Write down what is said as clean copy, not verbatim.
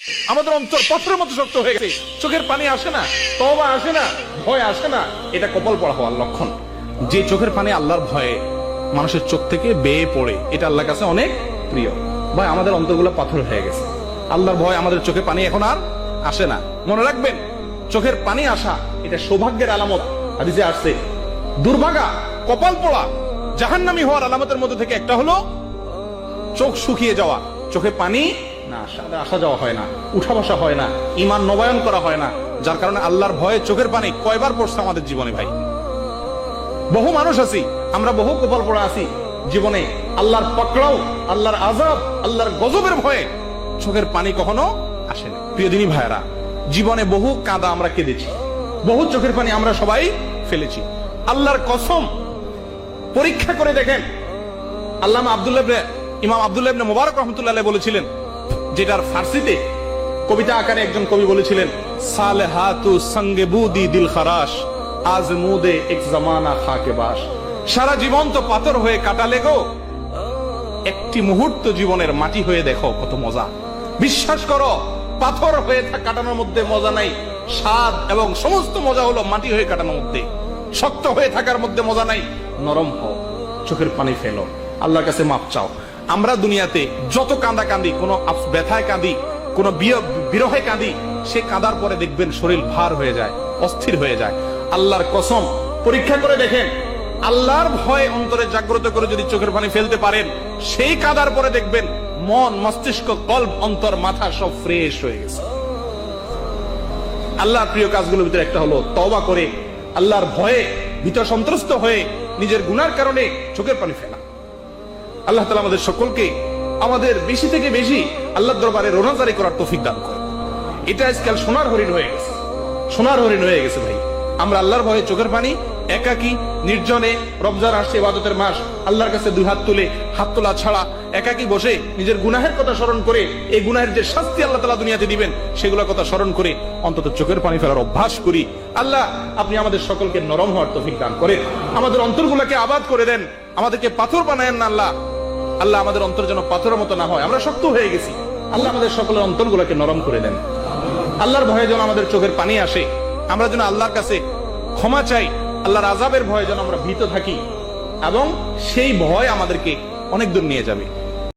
আমাদের অন্তর পাথরের মতো শক্ত হয়ে গেছে, চোখের পানি আসে না, তওবা আসে না, ভয় আসে না। এটা কপাল পড়া হওয়ার লক্ষণ। যে চোখের পানি আল্লাহর ভয়ে মানুষের চোখ থেকে বেয়ে পড়ে, এটা আল্লাহর কাছে অনেক প্রিয়। ভাই, আমাদের অন্তরগুলো পাথর হয়ে গেছে, আল্লাহর ভয় আমাদের চোখে পানি এখন আর আসে না। মনে রাখবেন, চোখের পানি আসা এটা সৌভাগ্যের আলামত। হাদিসে আসছে, দুর্ভাগা, কপাল পোড়া, জাহান্নামী হওয়ার আলামতের মধ্যে থেকে একটা হলো চোখ শুকিয়ে যাওয়া, চোখে পানি না আসা, আসা যাওয়া হয় না, উঠা বসা হয় না, ঈমান নবায়ন করা হয় না। যার কারণে আল্লাহর ভয়ে চোখের পানি কয়বার পড়ছে আমাদের জীবনে। ভাই, বহু মানুষ আছি, আমরা বহু কপাল পোড়া আছি জীবনে। আল্লাহর পাকড়াও, আল্লাহর আযাব, আল্লাহর গজবের ভয়ে চোখের পানি কখনো আসে না। প্রিয় দিনী ভাইয়েরা, জীবনে বহু কাঁদা আমরা কেঁদেছি, বহু চোখের পানি আমরা সবাই ফেলেছি। আল্লাহর কসম, পরীক্ষা করে দেখেন। ইমাম আব্দুল্লাহ ইবনে মুবারক রাহমাতুল্লাহ আলাইহি বলেছিলেন, যেটার ফার্সিতে কবিতা আকারে একজন কবি বলেছিলেন, সালেহাতু সঙ্গে বুদি দিল খারাশ, আজ মুদে এক জামানা খাকে বাস। সারা জীবন তো পাথর হয়ে কাটালে গো, একটি মুহূর্ত জীবনের মাটি হয়ে দেখো কত মজা। বিশ্বাস করো, পাথর হয়ে কাটানোর মধ্যে মজা নাই, স্বাদ এবং সমস্ত মজা হলো মাটি হয়ে কাটানোর মধ্যে। শক্ত হয়ে থাকার মধ্যে মজা নাই, নরম হও, চোখের পানি ফেলো, আল্লাহর কাছে মাপ চাও। আমরা দুনিয়াতে যত কাঁদা কাঁদি, কোন ব্যথায় কাঁদি, কোন বিরহে কাঁদি, সে কাঁদার পরে দেখবেন শরীর ভার হয়ে যায়, অস্থির হয়ে যায়। আল্লাহর কসম, পরীক্ষা করে দেখেন, আল্লাহর ভয় অন্তরে জাগ্রত করে যদি চোখের পানি ফেলতে পারেন, সেই কাঁদার পরে দেখবেন মন, মস্তিষ্ক, কল্প, অন্তর, মাথা সব ফ্রেশ হয়ে গেছে। আল্লাহর প্রিয় কাজগুলোর ভিতরে একটা হলো তওবা করে আল্লাহর ভয়ে ভীত সন্ত্রস্ত হয়ে নিজের গুনার কারণে চোখের পানি ফেলা। আল্লাহ তাআলা আমাদের সকলকে আমাদের বেশি থেকে বেশি আল্লাহর দরবারে রোনাজারি করার তৌফিক দান করে। এটা আজকাল সোনার হরিণ হয়ে গেছে, সোনার হরিণ হয়ে গেছে। ভাই, আমরা আল্লাহর ভয়ে চোখের পানি একাকী নির্জনে, রমজান আসছে, ইবাদতের মাস, আল্লাহর কাছে দুই হাত তুলে, হাত তোলা ছাড়া একাকী বসে নিজের গুনাহের কথা স্মরণ করে, এই গুনাহের যে শাস্তি আল্লাহ তাআলা দুনিয়াতে দিবেন সেগুলোর কথা স্মরণ করে অন্তত চোখের পানি ফেলার অভ্যাস করি। আল্লাহ, আপনি আমাদের সকলকে নরম হওয়ার তৌফিক দান করেন, আমাদের অন্তরগুলোকে আবাদ করে দেন, আমাদেরকে পাথর বানায়েন না আল্লাহ। আল্লাহ, আমাদের অন্তর যেন পাথরের মতো না হয়, আমরা শক্ত হয়ে গেছি। আল্লাহ, আমাদের সকলের অন্তরগুলোকে নরম করে দেন। আল্লাহর ভয়ে যেন আমাদের চোখের পানি আসে, আমরা যেন আল্লাহর কাছে ক্ষমা চাই, আল্লাহর আযাবের ভয়ে যেন আমরা ভীত থাকি, এবং সেই ভয় আমাদেরকে অনেক দূর নিয়ে যাবে।